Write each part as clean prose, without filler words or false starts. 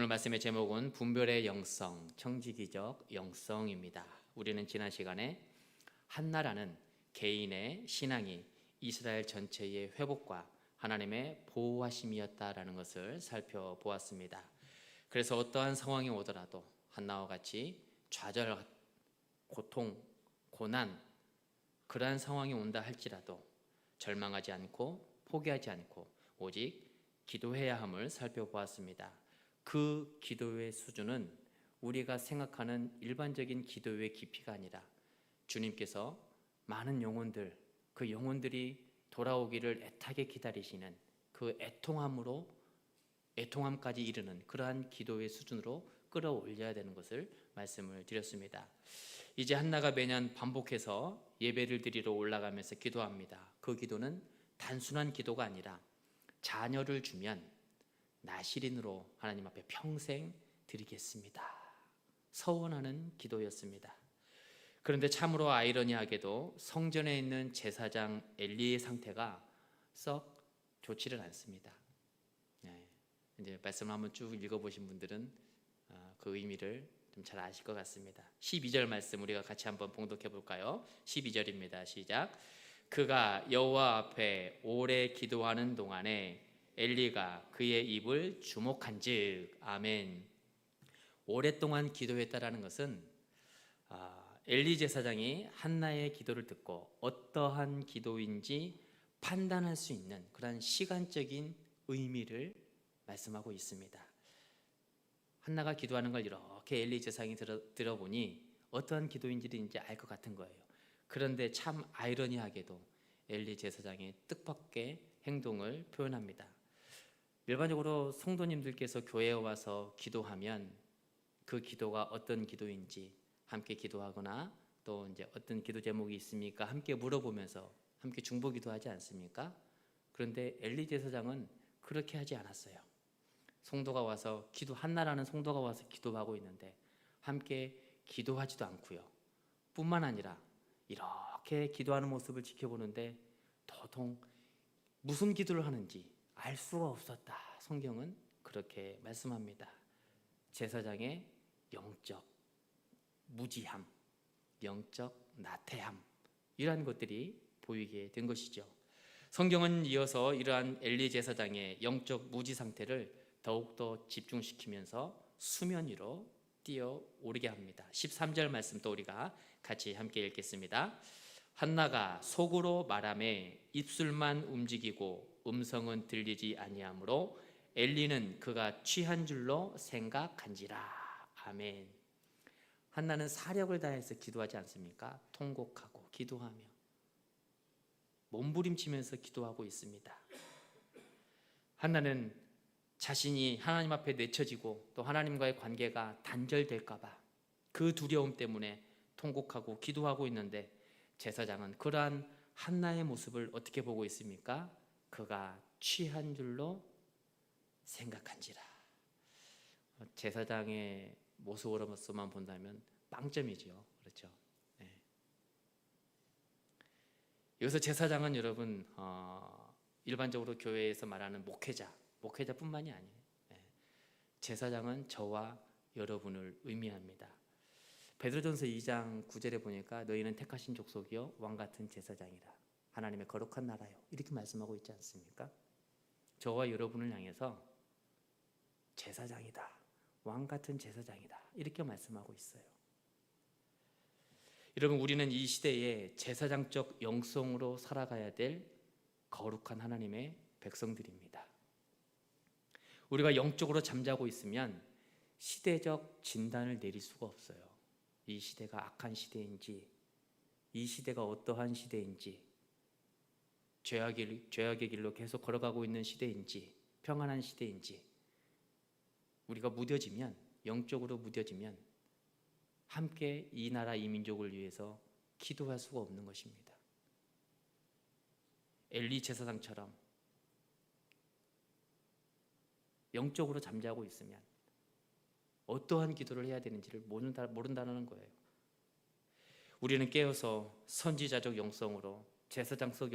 오늘 말씀의 제목은 분별의 영성, 청지기적 영성입니다. 우리는 지난 시간에 한나라는 개인의 신앙이 이스라엘 전체의 회복과 하나님의 보호하심이었다라는 것을 살펴보았습니다. 그래서 어떠한 상황이 오더라도 한나와 같이 좌절, 고통, 고난, 그러한 상황이 온다 할지라도 절망하지 않고 포기하지 않고 오직 기도해야 함을 살펴보았습니다. 그 기도의 수준은 우리가 생각하는 일반적인 기도의 깊이가 아니라 주님께서 많은 영혼들, 그 영혼들이 돌아오기를 애타게 기다리시는 그 애통함까지 이르는 그러한 기도의 수준으로 끌어올려야 되는 것을 말씀을 드렸습니다. 이제 한나가 매년 반복해서 예배를 드리러 올라가면서 기도합니다. 그 기도는 단순한 기도가 아니라 자녀를 주면 나실인으로 하나님 앞에 평생 드리겠습니다, 서원하는 기도였습니다. 그런데 참으로 아이러니하게도 성전에 있는 제사장 엘리의 상태가 썩 좋지를 않습니다. 이제 말씀을 한번 쭉 읽어보신 분들은 그 의미를 좀 잘 아실 것 같습니다. 12절 말씀 우리가 같이 한번 봉독해 볼까요? 12절입니다. 시작. 그가 여호와 앞에 오래 기도하는 동안에 엘리가 그의 입을 주목한즉. 아멘. 오랫동안 기도했다라는 것은 엘리 제사장이 한나의 기도를 듣고 어떠한 기도인지 판단할 수 있는 그런 시간적인 의미를 말씀하고 있습니다. 한나가 기도하는 걸 이렇게 엘리 제사장이 들어보니 어떠한 기도인지를 알 것 같은 거예요. 그런데 참 아이러니하게도 엘리 제사장의 뜻밖의 행동을 표현합니다. 일반적으로 성도님들께서 교회에 와서 기도하면 그 기도가 어떤 기도인지 함께 기도하거나 또 이제 어떤 기도 제목이 있습니까? 함께 물어보면서 함께 중보 기도하지 않습니까? 그런데 엘리 제사장은 그렇게 하지 않았어요. 성도가 와서 한나라는 성도가 와서 기도하고 있는데 함께 기도하지도 않고요. 뿐만 아니라 이렇게 기도하는 모습을 지켜보는데 도통 무슨 기도를 하는지 알 수가 없었다. 성경은 그렇게 말씀합니다. 제사장의 영적 무지함, 영적 나태함, 이러한 것들이 보이게 된 것이죠. 성경은 이어서 이러한 엘리 제사장의 영적 무지 상태를 더욱더 집중시키면서 수면 위로 뛰어오르게 합니다. 13절 말씀 또 우리가 같이 함께 읽겠습니다. 한나가 속으로 말하매 입술만 움직이고 음성은 들리지 아니하므로 엘리는 그가 취한 줄로 생각한지라. 아멘. 한나는 사력을 다해서 기도하지 않습니까? 통곡하고 기도하며 몸부림치면서 기도하고 있습니다. 한나는 자신이 하나님 앞에 내쳐지고 또 하나님과의 관계가 단절될까 봐 그 두려움 때문에 통곡하고 기도하고 있는데 제사장은 그러한 한나의 모습을 어떻게 보고 있습니까? 그가 취한 줄로 생각한지라. 제사장의 모습으로만 본다면 빵점이죠. 그렇죠? 네. 여기서 제사장은 여러분 일반적으로 교회에서 말하는 목회자뿐만이 아니에요. 제사장은 저와 여러분을 의미합니다. 베드로전서 2장 9절에 보니까 너희는 택하신 족속이요 왕같은 제사장이라 하나님의 거룩한 나라요, 이렇게 말씀하고 있지 않습니까? 저와 여러분을 향해서 제사장이다, 왕같은 제사장이다, 이렇게 말씀하고 있어요. 여러분, 우리는 이 시대에 제사장적 영성으로 살아가야 될 거룩한 하나님의 백성들입니다. 우리가 영적으로 잠자고 있으면 시대적 진단을 내릴 수가 없어요. 이 시대가 악한 시대인지, 이 시대가 어떠한 시대인지, 죄악의 길로 계속 걸어가고 있는 시대인지, 평안한 시대인지, 우리가 영적으로 무뎌지면 함께 이 나라 이 민족을 위해서 기도할 수가 없는 것입니다. 엘리 제사장처럼 영적으로 잠자고 있으면 어떠한 기도를 해야 되는지를 모른다는 거예요. 우리는 깨어서 선지자적 영성으로, 제사장적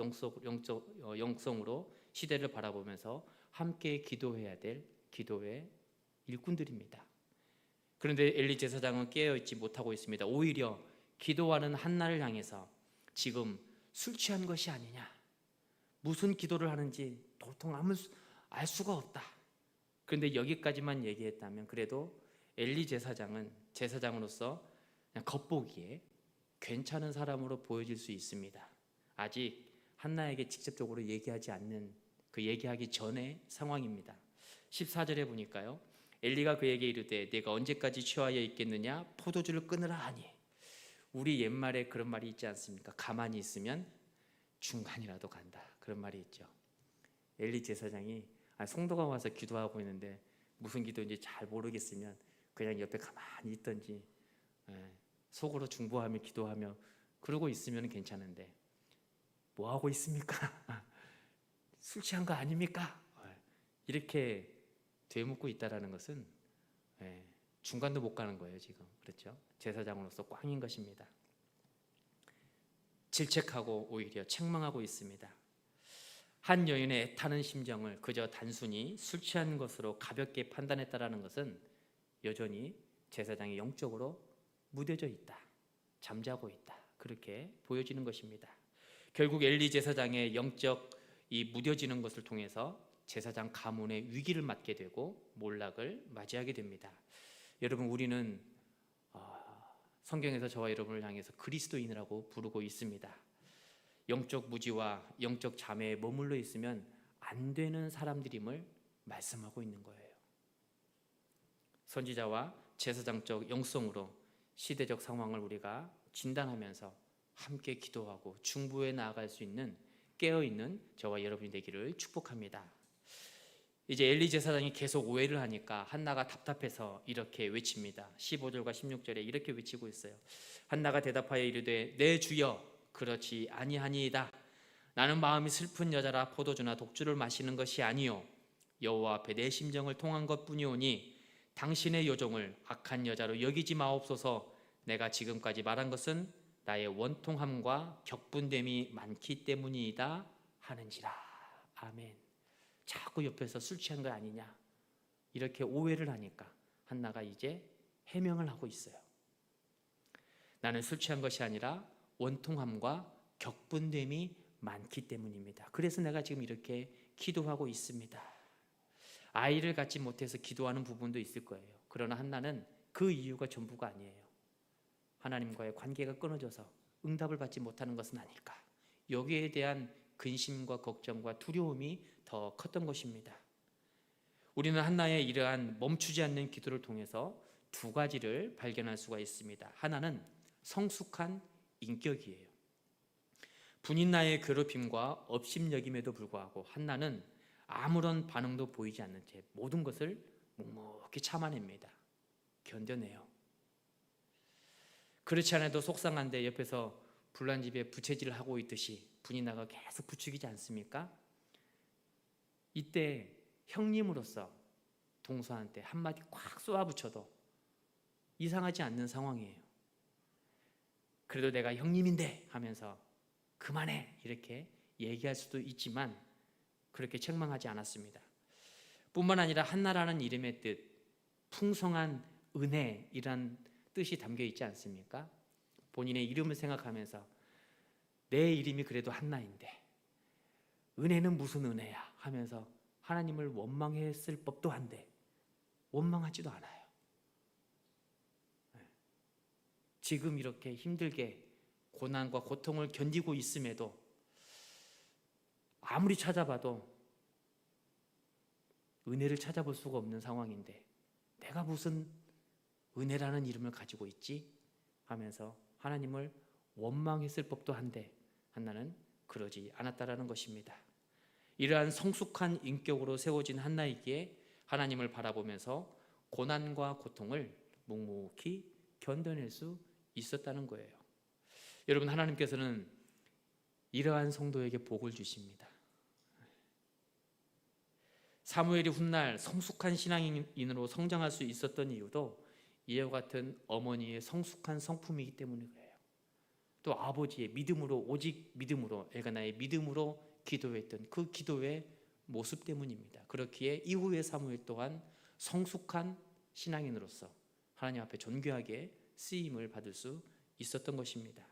영성으로 시대를 바라보면서 함께 기도해야 될 기도의 일꾼들입니다. 그런데 엘리 제사장은 깨어있지 못하고 있습니다. 오히려 기도하는 한나를 향해서 지금 술 취한 것이 아니냐, 무슨 기도를 하는지 도통 알 수가 없다. 그런데 여기까지만 얘기했다면 그래도 엘리 제사장은 제사장으로서 그냥 겉보기에 괜찮은 사람으로 보여질 수 있습니다. 아직 한나에게 직접적으로 얘기하지 않는, 그 얘기하기 전의 상황입니다. 14절에 보니까요, 엘리가 그에게 이르되 네가 언제까지 취하여 있겠느냐, 포도주를 끊으라 하니. 우리 옛말에 그런 말이 있지 않습니까? 가만히 있으면 중간이라도 간다, 그런 말이 있죠. 엘리 제사장이 성도가 와서 기도하고 있는데 무슨 기도인지 잘 모르겠으면 그냥 옆에 가만히 있든지 속으로 중보하며 기도하며 그러고 있으면 괜찮은데, 뭐 하고 있습니까? 술 취한 거 아닙니까? 이렇게 되묻고 있다라는 것은 중간도 못 가는 거예요 지금. 그렇죠? 제사장으로서 꽝인 것입니다. 질책하고 오히려 책망하고 있습니다. 한 여인의 애타는 심정을 그저 단순히 술 취한 것으로 가볍게 판단했다라는 것은 여전히 제사장이 영적으로 무뎌져 있다, 잠자고 있다, 그렇게 보여지는 것입니다. 결국 엘리 제사장의 영적 이 무뎌지는 것을 통해서 제사장 가문의 위기를 맞게 되고 몰락을 맞이하게 됩니다. 여러분, 우리는 성경에서 저와 여러분을 향해서 그리스도인이라고 부르고 있습니다. 영적 무지와 영적 잠에 머물러 있으면 안 되는 사람들임을 말씀하고 있는 거예요. 선지자와 제사장적 영성으로 시대적 상황을 우리가 진단하면서 함께 기도하고 중보에 나아갈 수 있는 깨어있는 저와 여러분이 되기를 축복합니다. 이제 엘리 제사장이 계속 오해를 하니까 한나가 답답해서 이렇게 외칩니다. 15절과 16절에 이렇게 외치고 있어요. 한나가 대답하여 이르되 내 주여 그렇지 아니하니이다. 나는 마음이 슬픈 여자라 포도주나 독주를 마시는 것이 아니요 여호와 앞에 내 심정을 통한 것뿐이오니 당신의 요종을 악한 여자로 여기지 마옵소서. 내가 지금까지 말한 것은 나의 원통함과 격분됨이 많기 때문이다 하는지라. 아멘. 자꾸 옆에서 술 취한 거 아니냐 이렇게 오해를 하니까 한나가 이제 해명을 하고 있어요. 나는 술 취한 것이 아니라 원통함과 격분됨이 많기 때문입니다. 그래서 내가 지금 이렇게 기도하고 있습니다. 아이를 갖지 못해서 기도하는 부분도 있을 거예요. 그러나 한나는 그 이유가 전부가 아니에요. 하나님과의 관계가 끊어져서 응답을 받지 못하는 것은 아닐까, 여기에 대한 근심과 걱정과 두려움이 더 컸던 것입니다. 우리는 한나의 이러한 멈추지 않는 기도를 통해서 두 가지를 발견할 수가 있습니다. 하나는 성숙한 인격이에요. 분인나의 괴롭힘과 업심여김에도 불구하고 한나는 아무런 반응도 보이지 않는 채 모든 것을 묵묵히 참아냅니다. 견뎌내요. 그렇지 않아도 속상한데 옆에서 불난집에 부채질을 하고 있듯이 분인나가 계속 부추기지 않습니까? 이때 형님으로서 동서한테 한마디 꽉 쏘아붙여도 이상하지 않는 상황이에요. 그래도 내가 형님인데 하면서 그만해 이렇게 얘기할 수도 있지만 그렇게 책망하지 않았습니다. 뿐만 아니라 한나라는 이름의 뜻, 풍성한 은혜이란 뜻이 담겨 있지 않습니까? 본인의 이름을 생각하면서 내 이름이 그래도 한나인데 은혜는 무슨 은혜야 하면서 하나님을 원망했을 법도 한데 원망하지도 않아요. 지금 이렇게 힘들게 고난과 고통을 견디고 있음에도 아무리 찾아봐도 은혜를 찾아볼 수가 없는 상황인데 내가 무슨 은혜라는 이름을 가지고 있지? 하면서 하나님을 원망했을 법도 한데 한나는 그러지 않았다라는 것입니다. 이러한 성숙한 인격으로 세워진 한나이기에 하나님을 바라보면서 고난과 고통을 묵묵히 견뎌낼 수 있었다는 거예요. 여러분, 하나님께서는 이러한 성도에게 복을 주십니다. 사무엘이 훗날 성숙한 신앙인으로 성장할 수 있었던 이유도 이와 같은 어머니의 성숙한 성품이기 때문에 그래요. 또 아버지의 믿음으로, 오직 믿음으로, 엘가나의 믿음으로 기도했던 그 기도의 모습 때문입니다. 그렇기에 이후의 사무엘 또한 성숙한 신앙인으로서 하나님 앞에 존귀하게 쓰임을 받을 수 있었던 것입니다.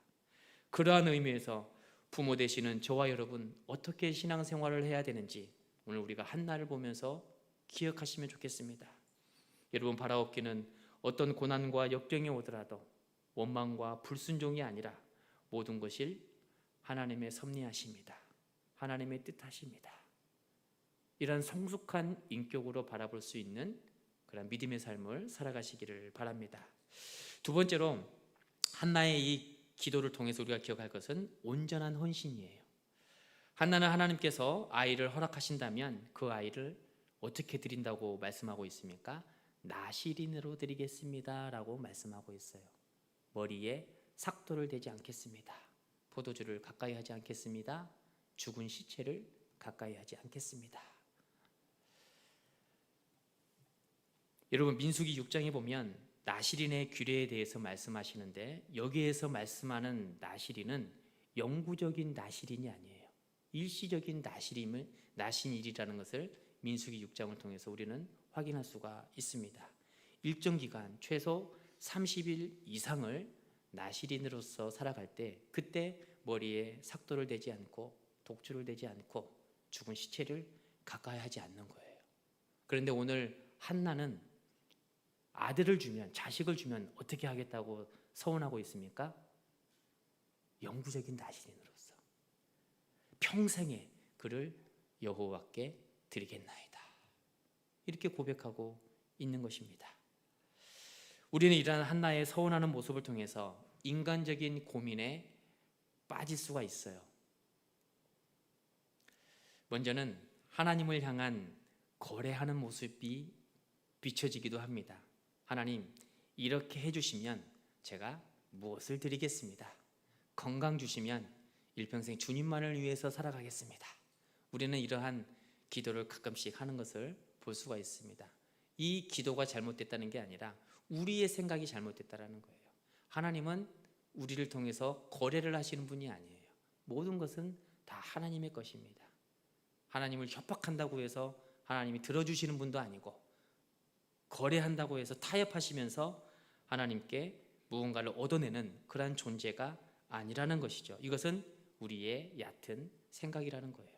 그러한 의미에서 부모 되시는 저와 여러분 어떻게 신앙생활을 해야 되는지 오늘 우리가 한나를 보면서 기억하시면 좋겠습니다. 여러분, 바라옵기는 어떤 고난과 역경이 오더라도 원망과 불순종이 아니라 모든 것을 하나님의 섭리하십니다. 하나님의 뜻하십니다. 이런 성숙한 인격으로 바라볼 수 있는 그런 믿음의 삶을 살아가시기를 바랍니다. 두 번째로 한나의 이 기도를 통해서 우리가 기억할 것은 온전한 헌신이에요. 한나는 하나님께서 아이를 허락하신다면 그 아이를 어떻게 드린다고 말씀하고 있습니까? 나시린으로 드리겠습니다 라고 말씀하고 있어요. 머리에 삭도를 대지 않겠습니다. 포도주를 가까이 하지 않겠습니다. 죽은 시체를 가까이 하지 않겠습니다. 여러분, 민수기 6장에 보면 나시린의 규례에 대해서 말씀하시는데 여기에서 말씀하는 나시린은 영구적인 나시린이 아니에요. 일시적인 나신일이라는 것을 민수기 6장을 통해서 우리는 확인할 수가 있습니다. 일정 기간 최소 30일 이상을 나시린으로서 살아갈 때 그때 머리에 삭도를 대지 않고 독주를 대지 않고 죽은 시체를 가까이 하지 않는 거예요. 그런데 오늘 한나는 아들을 주면, 자식을 주면 어떻게 하겠다고 서원하고 있습니까? 영구적인 나시린으로서 평생에 그를 여호와께 드리겠나이다, 이렇게 고백하고 있는 것입니다. 우리는 이러한 한나의 서원하는 모습을 통해서 인간적인 고민에 빠질 수가 있어요. 먼저는 하나님을 향한 거래하는 모습이 비춰지기도 합니다. 하나님, 이렇게 해주시면 제가 무엇을 드리겠습니다. 건강 주시면 일평생 주님만을 위해서 살아가겠습니다. 우리는 이러한 기도를 가끔씩 하는 것을 볼 수가 있습니다. 이 기도가 잘못됐다는 게 아니라 우리의 생각이 잘못됐다는 거예요. 하나님은 우리를 통해서 거래를 하시는 분이 아니에요. 모든 것은 다 하나님의 것입니다. 하나님을 협박한다고 해서 하나님이 들어주시는 분도 아니고, 거래한다고 해서 타협하시면서 하나님께 무언가를 얻어내는 그러한 존재가 아니라는 것이죠. 이것은 우리의 얕은 생각이라는 거예요.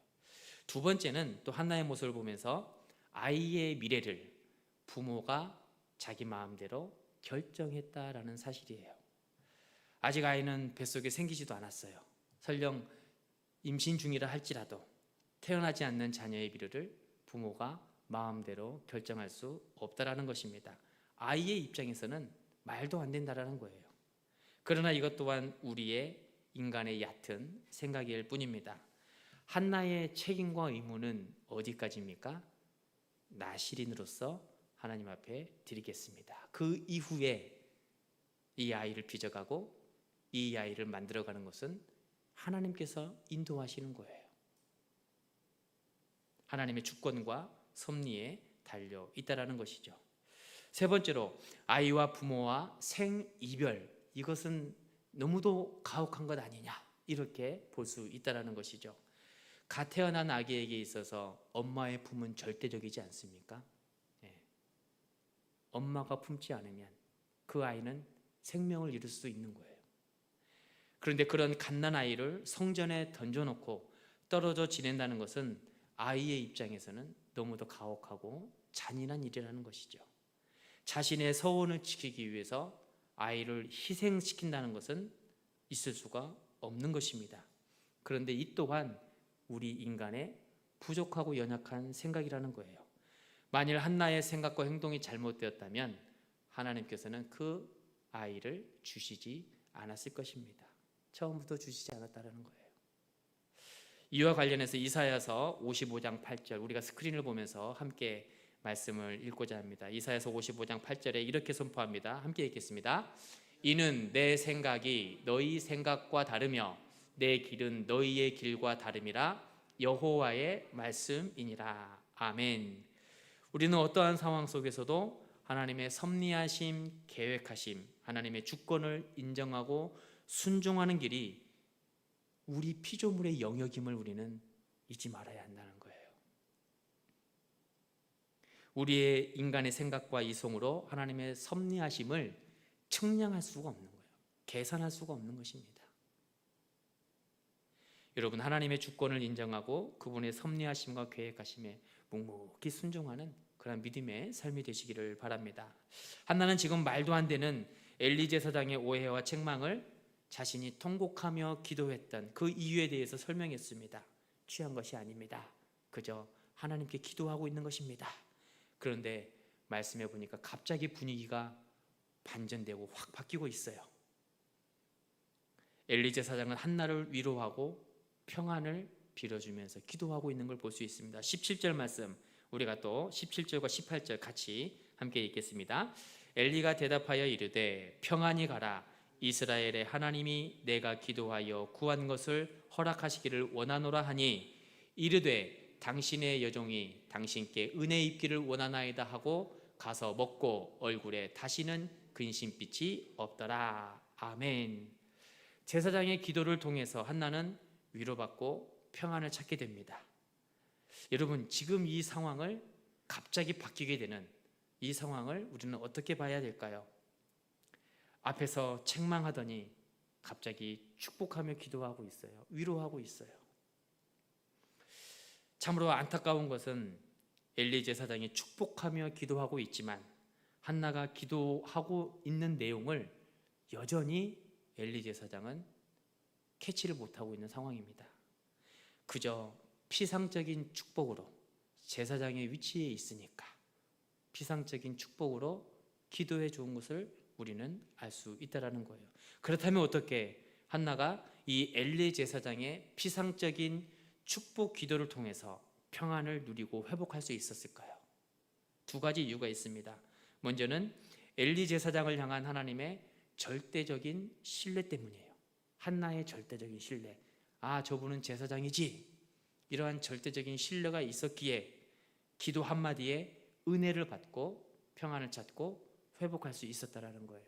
두 번째는 또 한나의 모습을 보면서 아이의 미래를 부모가 자기 마음대로 결정했다라는 사실이에요. 아직 아이는 뱃속에 생기지도 않았어요. 설령 임신 중이라 할지라도 태어나지 않는 자녀의 미래를 부모가 마음대로 결정할 수 없다라는 것입니다. 아이의 입장에서는 말도 안 된다라는 거예요. 그러나 이것 또한 우리의 인간의 얕은 생각일 뿐입니다. 한나의 책임과 의무는 어디까지입니까? 나시린으로서 하나님 앞에 드리겠습니다. 그 이후에 이 아이를 빚어가고 이 아이를 만들어가는 것은 하나님께서 인도하시는 거예요. 하나님의 주권과 섭리에 달려 있다라는 것이죠. 세 번째로 아이와 부모와 생이별, 이것은 너무도 가혹한 것 아니냐, 이렇게 볼 수 있다라는 것이죠. 갓 태어난 아기에게 있어서 엄마의 품은 절대적이지 않습니까? 엄마가 품지 않으면 그 아이는 생명을 잃을 수 있는 거예요. 그런데 그런 갓난 아이를 성전에 던져놓고 떨어져 지낸다는 것은 아이의 입장에서는 너무도 가혹하고 잔인한 일이라는 것이죠. 자신의 서원을 지키기 위해서 아이를 희생시킨다는 것은 있을 수가 없는 것입니다. 그런데 이 또한 우리 인간의 부족하고 연약한 생각이라는 거예요. 만일 한나의 생각과 행동이 잘못되었다면 하나님께서는 그 아이를 주시지 않았을 것입니다. 처음부터 주시지 않았다는 거예요. 이와 관련해서 이사야서 55장 8절, 우리가 스크린을 보면서 함께 말씀을 읽고자 합니다. 이사야서 55장 8절에 이렇게 선포합니다. 함께 읽겠습니다. 이는 내 생각이 너희 생각과 다르며 내 길은 너희의 길과 다름이라 여호와의 말씀이니라. 아멘. 우리는 어떠한 상황 속에서도 하나님의 섭리하심, 계획하심, 하나님의 주권을 인정하고 순종하는 길이 우리 피조물의 영역임을 우리는 잊지 말아야 한다는 거예요. 우리의 인간의 생각과 이성으로 하나님의 섭리하심을 측량할 수가 없는 거예요. 계산할 수가 없는 것입니다. 여러분, 하나님의 주권을 인정하고 그분의 섭리하심과 계획하심에 묵묵히 순종하는 그런 믿음의 삶이 되시기를 바랍니다. 한나는 지금 말도 안 되는 엘리 제사장의 오해와 책망을 자신이 통곡하며 기도했던 그 이유에 대해서 설명했습니다. 취한 것이 아닙니다. 그저 하나님께 기도하고 있는 것입니다. 그런데 말씀해 보니까 갑자기 분위기가 반전되고 확 바뀌고 있어요. 엘리 제사장은 한나를 위로하고 평안을 빌어주면서 기도하고 있는 걸 볼 수 있습니다. 17절 말씀, 우리가 또 17절과 18절 같이 함께 읽겠습니다. 엘리가 대답하여 이르되 평안히 가라. 이스라엘의 하나님이 내가 기도하여 구한 것을 허락하시기를 원하노라 하니 이르되 당신의 여종이 당신께 은혜 입기를 원하나이다 하고 가서 먹고 얼굴에 다시는 근심빛이 없더라. 아멘. 제사장의 기도를 통해서 한나는 위로받고 평안을 찾게 됩니다. 여러분, 지금 이 상황을 갑자기 바뀌게 되는 이 상황을 우리는 어떻게 봐야 될까요? 앞에서 책망하더니 갑자기 축복하며 기도하고 있어요. 위로하고 있어요. 참으로 안타까운 것은 엘리 제사장이 축복하며 기도하고 있지만 한나가 기도하고 있는 내용을 여전히 엘리 제사장은 캐치를 못하고 있는 상황입니다. 그저 피상적인 축복으로, 제사장의 위치에 있으니까 피상적인 축복으로 기도해 주는 것을 우리는 알 수 있다라는 거예요. 그렇다면 어떻게 한나가 이 엘리 제사장의 피상적인 축복 기도를 통해서 평안을 누리고 회복할 수 있었을까요? 두 가지 이유가 있습니다. 먼저는 엘리 제사장을 향한 하나님의 절대적인 신뢰 때문이에요. 한나의 절대적인 신뢰. 아, 저분은 제사장이지. 이러한 절대적인 신뢰가 있었기에 기도 한마디에 은혜를 받고 평안을 찾고 회복할 수 있었다라는 거예요.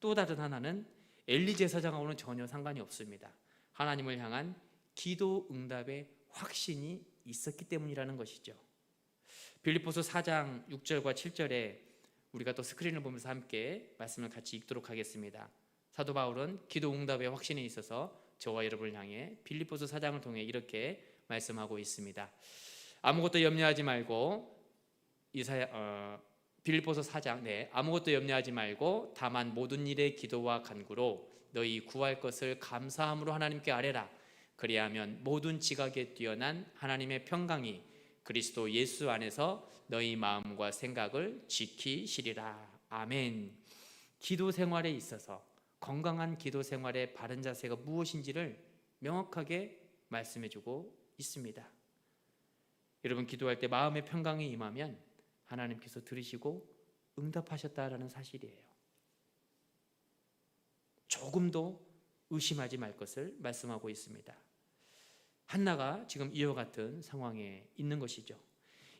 또 다른 하나는 엘리 제사장하고는 전혀 상관이 없습니다. 하나님을 향한 기도 응답의 확신이 있었기 때문이라는 것이죠. 빌립보서 4장 6절과 7절에 우리가 또 스크린을 보면서 함께 말씀을 같이 읽도록 하겠습니다. 사도 바울은 기도 응답의 확신에 있어서 저와 여러분을 향해 빌립보서 4장을 통해 이렇게 말씀하고 있습니다. 아무것도 염려하지 말고 빌립보서 4장 아무것도 염려하지 말고 다만 모든 일에 기도와 간구로 너희 구할 것을 감사함으로 하나님께 아뢰라. 그리하면 모든 지각에 뛰어난 하나님의 평강이 그리스도 예수 안에서 너희 마음과 생각을 지키시리라. 아멘. 기도 생활에 있어서 건강한 기도 생활의 바른 자세가 무엇인지를 명확하게 말씀해주고 있습니다. 여러분, 기도할 때 마음의 평강이 임하면 하나님께서 들으시고 응답하셨다라는 사실이에요. 조금도 의심하지 말 것을 말씀하고 있습니다. 한나가 지금 이와 같은 상황에 있는 것이죠.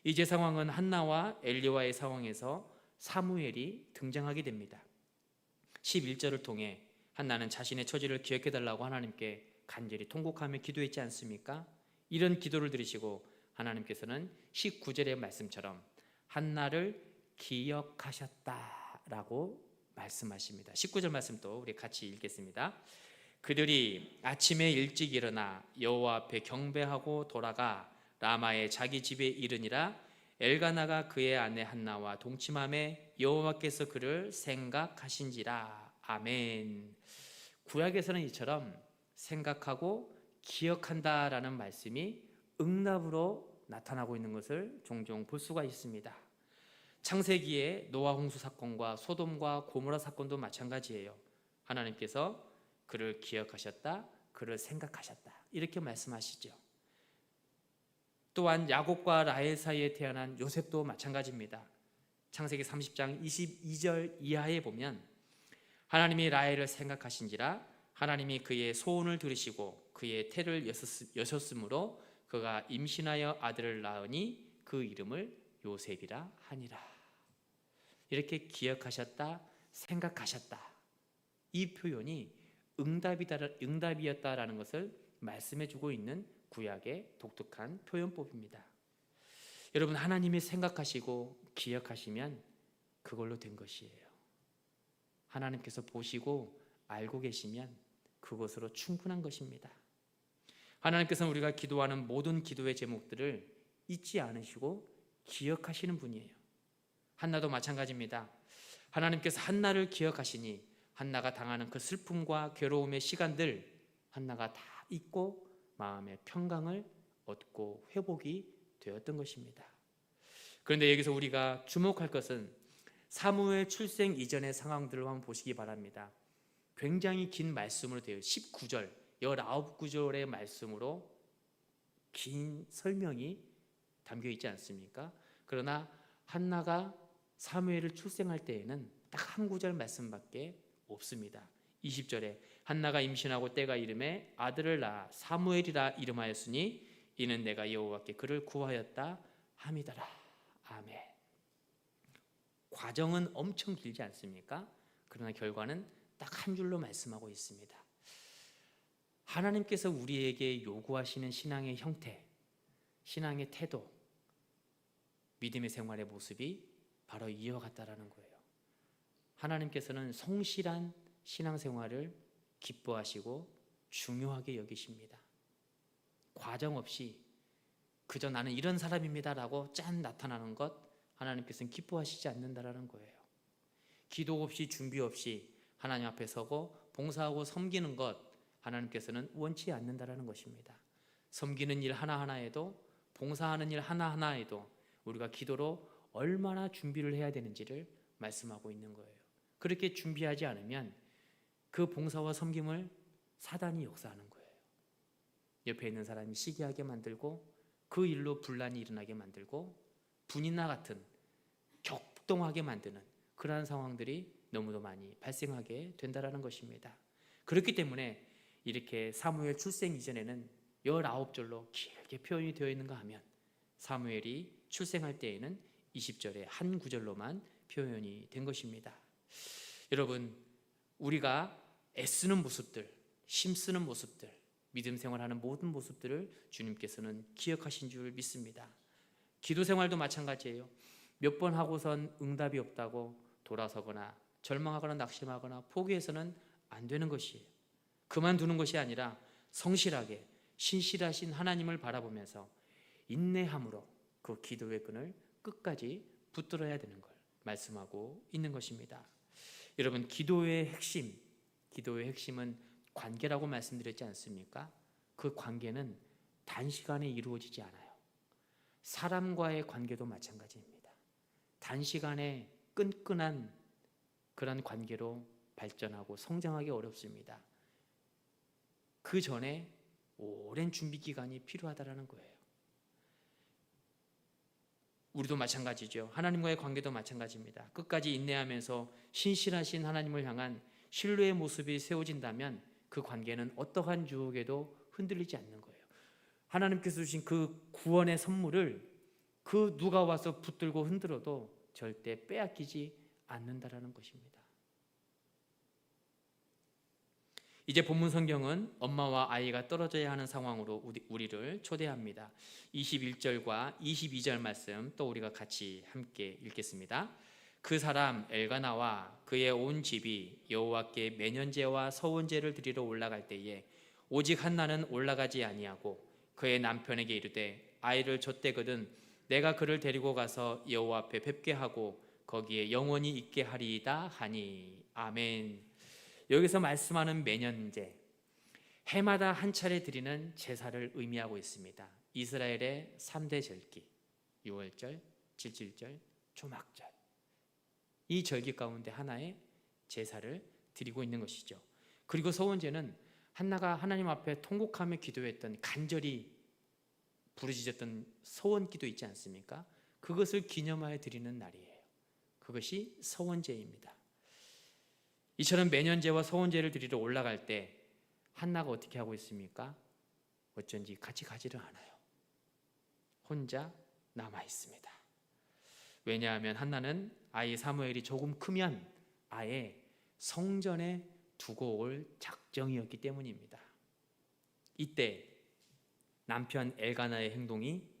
이제 상황은 한나와 엘리와의 상황에서 사무엘이 등장하게 됩니다. 11절을 통해 한나는 자신의 처지를 기억해달라고 하나님께 간절히 통곡하며 기도했지 않습니까? 이런 기도를 들으시고 하나님께서는 19절의 말씀처럼 한나를 기억하셨다라고 말씀하십니다. 19절 말씀도 우리 같이 읽겠습니다. 그들이 아침에 일찍 일어나 여호와 앞에 경배하고 돌아가 라마의 자기 집에 이르니라. 엘가나가 그의 아내 한나와 동침함에 여호와께서 그를 생각하신지라. 아멘. 구약에서는 이처럼 생각하고 기억한다라는 말씀이 응답으로 나타나고 있는 것을 종종 볼 수가 있습니다. 창세기의 노아 홍수 사건과 소돔과 고모라 사건도 마찬가지예요. 하나님께서 그를 기억하셨다, 그를 생각하셨다, 이렇게 말씀하시죠. 또한 야곱과 라헬 사이에 태어난 요셉도 마찬가지입니다. 창세기 30장 22절 이하에 보면 하나님이 라헬을 생각하신지라 하나님이 그의 소원을 들으시고 그의 태를 여셨으므로 그가 임신하여 아들을 낳으니 그 이름을 요셉이라 하니라. 이렇게 기억하셨다, 생각하셨다, 이 표현이 응답이었다라는 것을 말씀해주고 있는 구약의 독특한 표현법입니다. 여러분, 하나님이 생각하시고 기억하시면 그걸로 된 것이에요. 하나님께서 보시고 알고 계시면 그것으로 충분한 것입니다. 하나님께서는 우리가 기도하는 모든 기도의 제목들을 잊지 않으시고 기억하시는 분이에요. 한나도 마찬가지입니다. 하나님께서 한나를 기억하시니 한나가 당하는 그 슬픔과 괴로움의 시간들 한나가 다 잊고 마음의 평강을 얻고 회복이 되었던 것입니다. 그런데 여기서 우리가 주목할 것은 사무엘 출생 이전의 상황들을 한번 보시기 바랍니다. 굉장히 긴 말씀으로 되어 19절, 19구절의 말씀으로 긴 설명이 담겨 있지 않습니까? 그러나 한나가 사무엘을 출생할 때에는 딱 한 구절 말씀밖에 없습니다. 20절에 한나가 임신하고 때가 이름에 아들을 낳아 사무엘이라 이름하였으니 이는 내가 여호와께 그를 구하였다 함이더라. 아멘. 과정은 엄청 길지 않습니까? 그러나 결과는 딱 한 줄로 말씀하고 있습니다. 하나님께서 우리에게 요구하시는 신앙의 형태, 신앙의 태도, 믿음의 생활의 모습이 바로 이와 같다라는 거예요. 하나님께서는 성실한 신앙생활을 기뻐하시고 중요하게 여기십니다. 과정 없이 그저 나는 이런 사람입니다 라고 짠 나타나는 것 하나님께서는 기뻐하시지 않는다라는 거예요. 기도 없이 준비 없이 하나님 앞에 서고 봉사하고 섬기는 것 하나님께서는 원치 않는다라는 것입니다. 섬기는 일 하나하나에도 봉사하는 일 하나하나에도 우리가 기도로 얼마나 준비를 해야 되는지를 말씀하고 있는 거예요. 그렇게 준비하지 않으면 그 봉사와 섬김을 사단이 역사하는 거예요. 옆에 있는 사람이 시기하게 만들고 그 일로 분란이 일어나게 만들고 분이나 같은 격동하게 만드는 그러한 상황들이 너무도 많이 발생하게 된다는 것입니다. 그렇기 때문에 이렇게 사무엘 출생 이전에는 19절로 길게 표현이 되어 있는가 하면 사무엘이 출생할 때에는 20절에 한 구절로만 표현이 된 것입니다. 여러분, 우리가 애쓰는 모습들, 힘쓰는 모습들, 믿음 생활하는 모든 모습들을 주님께서는 기억하신 줄 믿습니다. 기도 생활도 마찬가지예요. 몇 번 하고선 응답이 없다고 돌아서거나 절망하거나 낙심하거나 포기해서는 안 되는 것이에요. 그만두는 것이 아니라 성실하게 신실하신 하나님을 바라보면서 인내함으로 그 기도의 끈을 끝까지 붙들어야 되는 걸 말씀하고 있는 것입니다. 여러분, 기도의 핵심은 관계라고 말씀드렸지 않습니까? 그 관계는 단시간에 이루어지지 않아요. 사람과의 관계도 마찬가지입니다. 단시간에 끈끈한 그런 관계로 발전하고 성장하기 어렵습니다. 그 전에 오랜 준비 기간이 필요하다는 거예요. 우리도 마찬가지죠. 하나님과의 관계도 마찬가지입니다. 끝까지 인내하면서 신실하신 하나님을 향한 신뢰의 모습이 세워진다면 그 관계는 어떠한 유혹에도 흔들리지 않는 거예요. 하나님께서 주신 그 구원의 선물을 그 누가 와서 붙들고 흔들어도 절대 빼앗기지 않는다라는 것입니다. 이제 본문 성경은 엄마와 아이가 떨어져야 하는 상황으로 우리를 초대합니다. 21절과 22절 말씀 또 우리가 같이 함께 읽겠습니다. 그 사람 엘가나와 그의 온 집이 여호와께 매년제와 서원제를 드리러 올라갈 때에 오직 한나는 올라가지 아니하고 그의 남편에게 이르되 아이를 젖대거든 내가 그를 데리고 가서 여호와 앞에 뵙게 하고 거기에 영원히 있게 하리이다 하니. 아멘. 여기서 말씀하는 매년제, 해마다 한 차례 드리는 제사를 의미하고 있습니다. 이스라엘의 3대 절기, 유월절, 질질절, 조막절, 이 절기 가운데 하나의 제사를 드리고 있는 것이죠. 그리고 서원제는 한나가 하나님 앞에 통곡하며 기도했던, 간절히 부르짖었던 서원기도 있지 않습니까? 그것을 기념하여 드리는 날이에요. 그것이 서원제입니다. 이처럼 매년제와 서원제를 드리러 올라갈 때 한나가 어떻게 하고 있습니까? 어쩐지 같이 가지를 않아요. 혼자 남아 있습니다. 왜냐하면 한나는 아이 사무엘이 조금 크면 아예 성전에 두고 올 작정이었기 때문입니다. 이때 남편 엘가나의 행동이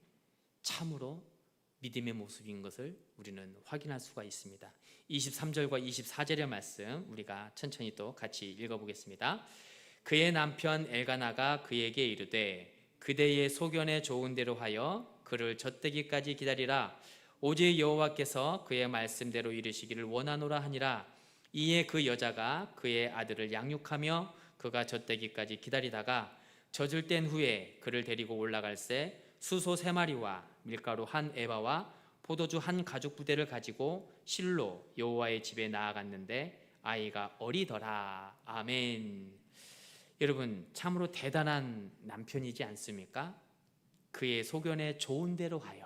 참으로 믿음의 모습인 것을 우리는 확인할 수가 있습니다. 23절과 24절의 말씀 우리가 천천히 또 같이 읽어보겠습니다. 그의 남편 엘가나가 그에게 이르되 그대의 소견에 좋은 대로 하여 그를 젖되기까지 기다리라. 오직 여호와께서 그의 말씀대로 이르시기를 원하노라 하니라. 이에 그 여자가 그의 아들을 양육하며 그가 젖되기까지 기다리다가 젖을 뗀 후에 그를 데리고 올라갈새 수소 3마리와 밀가루 1에바와 포도주 1가죽부대를 가지고 실로 여호와의 집에 나아갔는데 아이가 어리더라. 아멘. 여러분, 참으로 대단한 남편이지 않습니까? 그의 소견에 좋은 대로 하여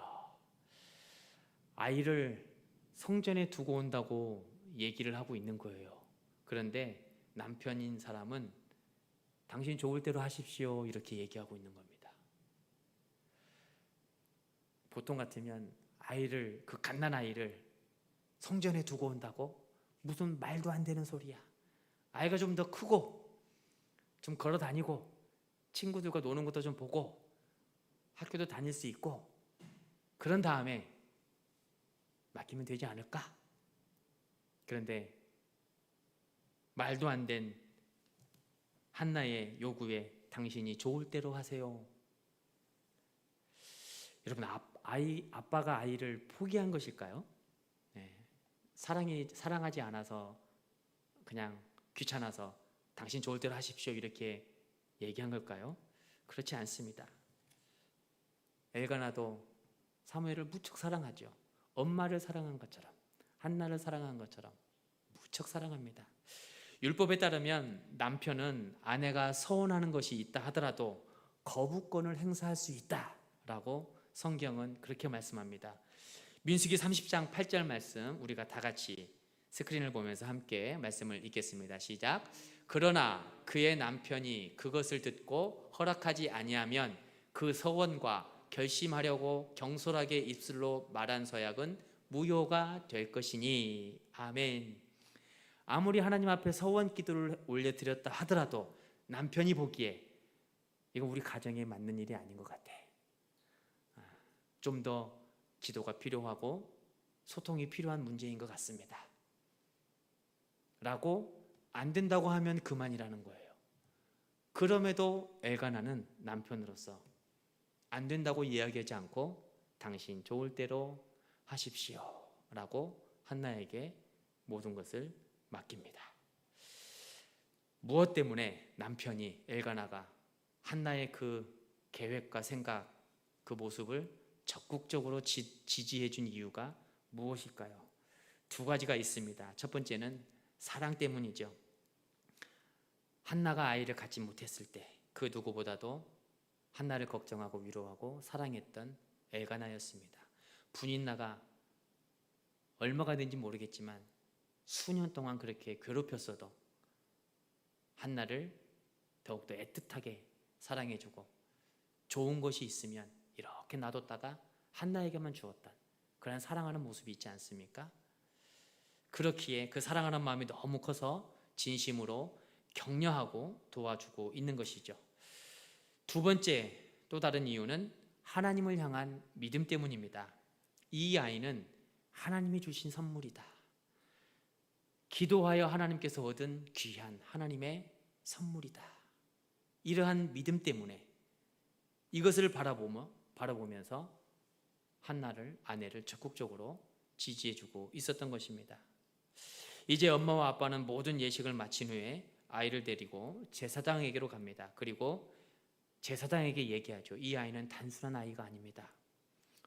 아이를 성전에 두고 온다고 얘기를 하고 있는 거예요. 그런데 남편인 사람은 당신 좋을 대로 하십시오 이렇게 얘기하고 있는 겁니다. 보통 같으면 아이를, 그 갓난 아이를 성전에 두고 온다고? 무슨 말도 안 되는 소리야. 아이가 좀 더 크고 좀 걸어 다니고 친구들과 노는 것도 좀 보고 학교도 다닐 수 있고 그런 다음에 맡기면 되지 않을까? 그런데 말도 안 된 한나의 요구에 당신이 좋을 대로 하세요. 여러분, 아빠가 아이를 포기한 것일까요? 네. 사랑하지 않아서 그냥 귀찮아서 당신 좋을 대로 하십시오 이렇게 얘기한 걸까요? 그렇지 않습니다. 엘가나도 사무엘을 무척 사랑하죠. 엄마를 사랑한 것처럼, 한나를 사랑한 것처럼 무척 사랑합니다. 율법에 따르면 남편은 아내가 서원하는 것이 있다 하더라도 거부권을 행사할 수 있다라고 성경은 그렇게 말씀합니다. 민수기 30장 8절 말씀 우리가 다 같이 스크린을 보면서 함께 말씀을 읽겠습니다. 시작. 그러나 그의 남편이 그것을 듣고 허락하지 아니하면 그 서원과 결심하려고 경솔하게 입술로 말한 서약은 무효가 될 것이니. 아멘. 아무리 하나님 앞에 서원 기도를 올려드렸다 하더라도 남편이 보기에 이거 우리 가정에 맞는 일이 아닌 것 같아. 좀 더 기도가 필요하고 소통이 필요한 문제인 것 같습니다. 라고 안 된다고 하면 그만이라는 거예요. 그럼에도 엘가나는 남편으로서 안 된다고 이야기하지 않고 당신 좋을 대로 하십시오 라고 한나에게 모든 것을 맡깁니다. 무엇 때문에 남편이, 엘가나가 한나의 그 계획과 생각, 그 모습을 적극적으로 지지해 준 이유가 무엇일까요? 두 가지가 있습니다. 첫 번째는 사랑 때문이죠. 한나가 아이를 갖지 못했을 때 그 누구보다도 한나를 걱정하고 위로하고 사랑했던 엘가나였습니다. 분인나가 얼마가 된지 모르겠지만 수년 동안 그렇게 괴롭혔어도 한나를 더욱더 애틋하게 사랑해주고 좋은 것이 있으면 이렇게 놔뒀다가 한나에게만 주었던 그런 사랑하는 모습이 있지 않습니까? 그렇기에 그 사랑하는 마음이 너무 커서 진심으로 격려하고 도와주고 있는 것이죠. 두 번째 또 다른 이유는 하나님을 향한 믿음 때문입니다. 이 아이는 하나님이 주신 선물이다. 기도하여 하나님께서 얻은 귀한 하나님의 선물이다. 이러한 믿음 때문에 이것을 바라보면서 한나를, 아내를 적극적으로 지지해주고 있었던 것입니다. 이제 엄마와 아빠는 모든 예식을 마친 후에 아이를 데리고 제사장에게로 갑니다. 그리고 제사장에게 얘기하죠. 이 아이는 단순한 아이가 아닙니다.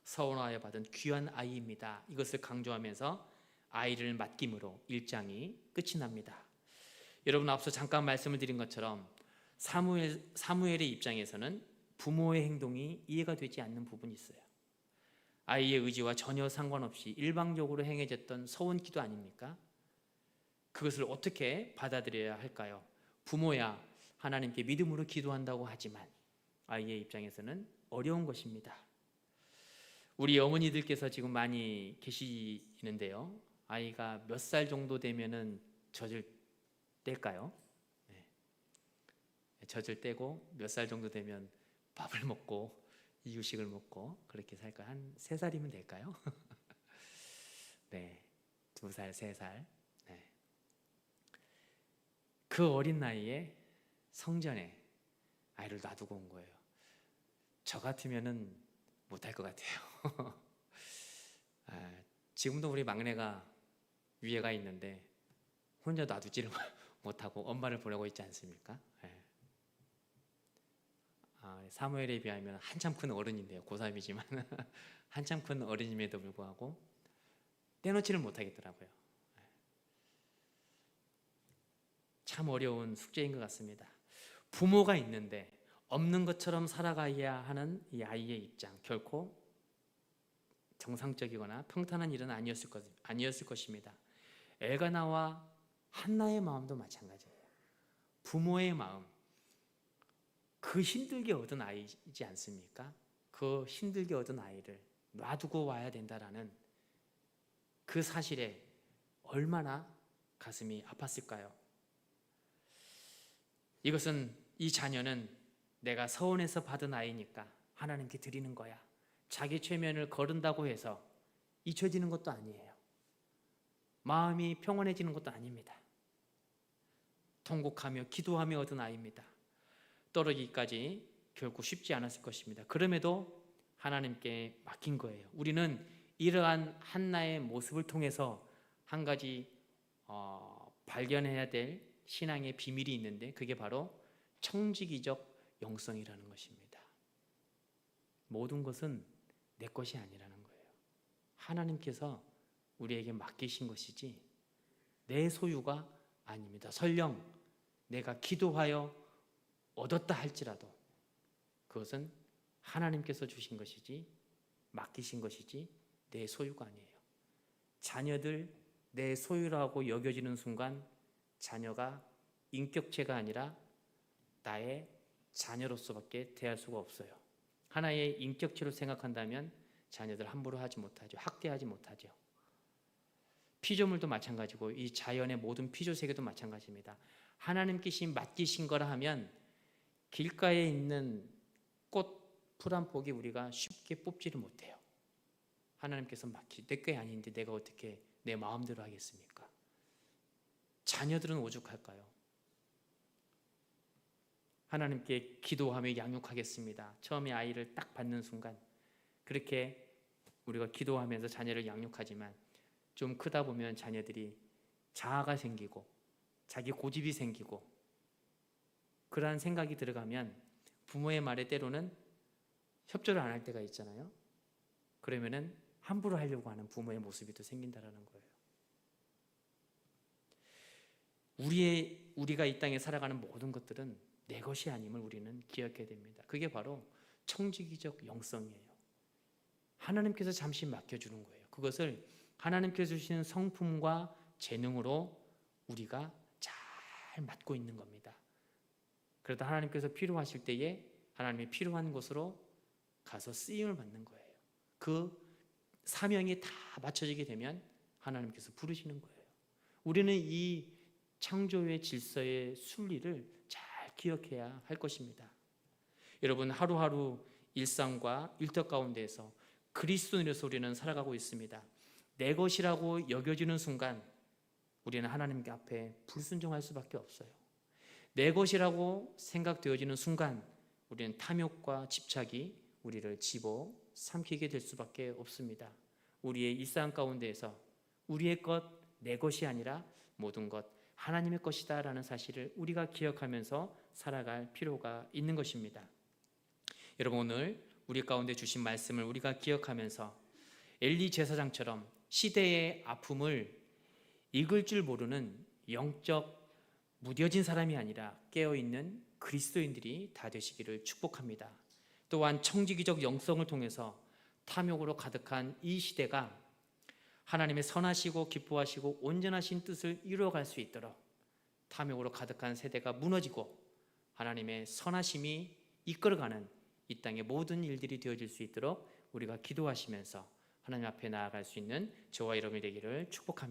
서원하여 받은 귀한 아이입니다. 이것을 강조하면서 아이를 맡김으로 1장이 끝이 납니다. 여러분, 앞서 잠깐 말씀을 드린 것처럼 사무엘의 입장에서는 부모의 행동이 이해가 되지 않는 부분이 있어요. 아이의 의지와 전혀 상관없이 일방적으로 행해졌던 서원기도 아닙니까? 그것을 어떻게 받아들여야 할까요? 부모야 하나님께 믿음으로 기도한다고 하지만 아이의 입장에서는 어려운 것입니다. 우리 어머니들께서 지금 많이 계시는데요. 아이가 몇 살 정도 되면은 젖을 뗄까요? 젖을 떼고 몇 살 정도 되면 밥을 먹고 이유식을 먹고 그렇게 살까? 한 3살이면 될까요? 네, 2살, 3살. 네. 그 어린 나이에 성전에 아이를 놔두고 온 거예요. 저 같으면은 못할 것 같아요. 지금도 우리 막내가 위에가 있는데 혼자 놔두지를 못하고 엄마를 보내고 있지 않습니까? 네. 사무엘에 비하면 한참 큰 어른인데요. 고3이지만 한참 큰 어른임에도 불구하고 떼놓지를 못하겠더라고요. 참 어려운 숙제인 것 같습니다. 부모가 있는데 없는 것처럼 살아가야 하는 이 아이의 입장, 결코 정상적이거나 평탄한 일은 아니었을 것입니다. 엘가나와 한나의 마음도 마찬가지예요. 부모의 마음, 그 힘들게 얻은 아이지 않습니까? 그 힘들게 얻은 아이를 놔두고 와야 된다라는 그 사실에 얼마나 가슴이 아팠을까요? 이 자녀는 내가 서원해서 받은 아이니까 하나님께 드리는 거야. 자기 최면을 거른다고 해서 잊혀지는 것도 아니에요. 마음이 평온해지는 것도 아닙니다. 통곡하며 기도하며 얻은 아이입니다. 떨어지기까지 결코 쉽지 않았을 것입니다. 그럼에도 하나님께 맡긴 거예요. 우리는 이러한 한나의 모습을 통해서 한 가지 발견해야 될 신앙의 비밀이 있는데 그게 바로 청지기적 영성이라는 것입니다. 모든 것은 내 것이 아니라는 거예요. 하나님께서 우리에게 맡기신 것이지 내 소유가 아닙니다. 설령 내가 기도하여 얻었다 할지라도 그것은 하나님께서 주신 것이지 맡기신 것이지 내 소유가 아니에요. 자녀들 내 소유라고 여겨지는 순간 자녀가 인격체가 아니라 나의 자녀로서밖에 대할 수가 없어요. 하나의 인격체로 생각한다면 자녀들 함부로 하지 못하죠. 학대하지 못하죠. 피조물도 마찬가지고 이 자연의 모든 피조 세계도 마찬가지입니다. 하나님께서 맡기신 거라 하면 길가에 있는 꽃 풀 한 폭이 우리가 쉽게 뽑지를 못해요. 하나님께서 내 게 아닌데 내가 어떻게 내 마음대로 하겠습니까? 자녀들은 오죽할까요? 하나님께 기도하며 양육하겠습니다. 처음에 아이를 딱 받는 순간 그렇게 우리가 기도하면서 자녀를 양육하지만 좀 크다 보면 자녀들이 자아가 생기고 자기 고집이 생기고 그러한 생각이 들어가면 부모의 말에 때로는 협조를 안 할 때가 있잖아요. 그러면은 함부로 하려고 하는 부모의 모습이 또 생긴다라는 거예요. 우리가 이 땅에 살아가는 모든 것들은 내 것이 아님을 우리는 기억해야 됩니다. 그게 바로 청지기적 영성이에요. 하나님께서 잠시 맡겨주는 거예요. 그것을 하나님께서 주시는 성품과 재능으로 우리가 잘 맡고 있는 겁니다. 그러다 하나님께서 필요하실 때에 하나님이 필요한 곳으로 가서 쓰임을 받는 거예요. 그 사명이 다 맞춰지게 되면 하나님께서 부르시는 거예요. 우리는 이 창조의 질서의 순리를 잘 기억해야 할 것입니다. 여러분, 하루하루 일상과 일터 가운데에서 그리스도인으로서 우리는 살아가고 있습니다. 내 것이라고 여겨지는 순간 우리는 하나님 앞에 불순종할 수밖에 없어요. 내 것이라고 생각되어지는 순간 우리는 탐욕과 집착이 우리를 집어삼키게 될 수밖에 없습니다. 우리의 일상 가운데에서 우리의 것, 내 것이 아니라 모든 것 하나님의 것이다 라는 사실을 우리가 기억하면서 살아갈 필요가 있는 것입니다. 여러분, 오늘 우리 가운데 주신 말씀을 우리가 기억하면서 엘리 제사장처럼 시대의 아픔을 읽을 줄 모르는 영적 무뎌진 사람이 아니라 깨어있는 그리스도인들이 다 되시기를 축복합니다. 또한 청지기적 영성을 통해서 탐욕으로 가득한 이 시대가 하나님의 선하시고 기뻐하시고 온전하신 뜻을 이루어갈 수 있도록 탐욕으로 가득한 세대가 무너지고 하나님의 선하심이 이끌어가는 이 땅의 모든 일들이 되어질 수 있도록 우리가 기도하시면서 하나님 앞에 나아갈 수 있는 저와 여러분이 되기를 축복합니다.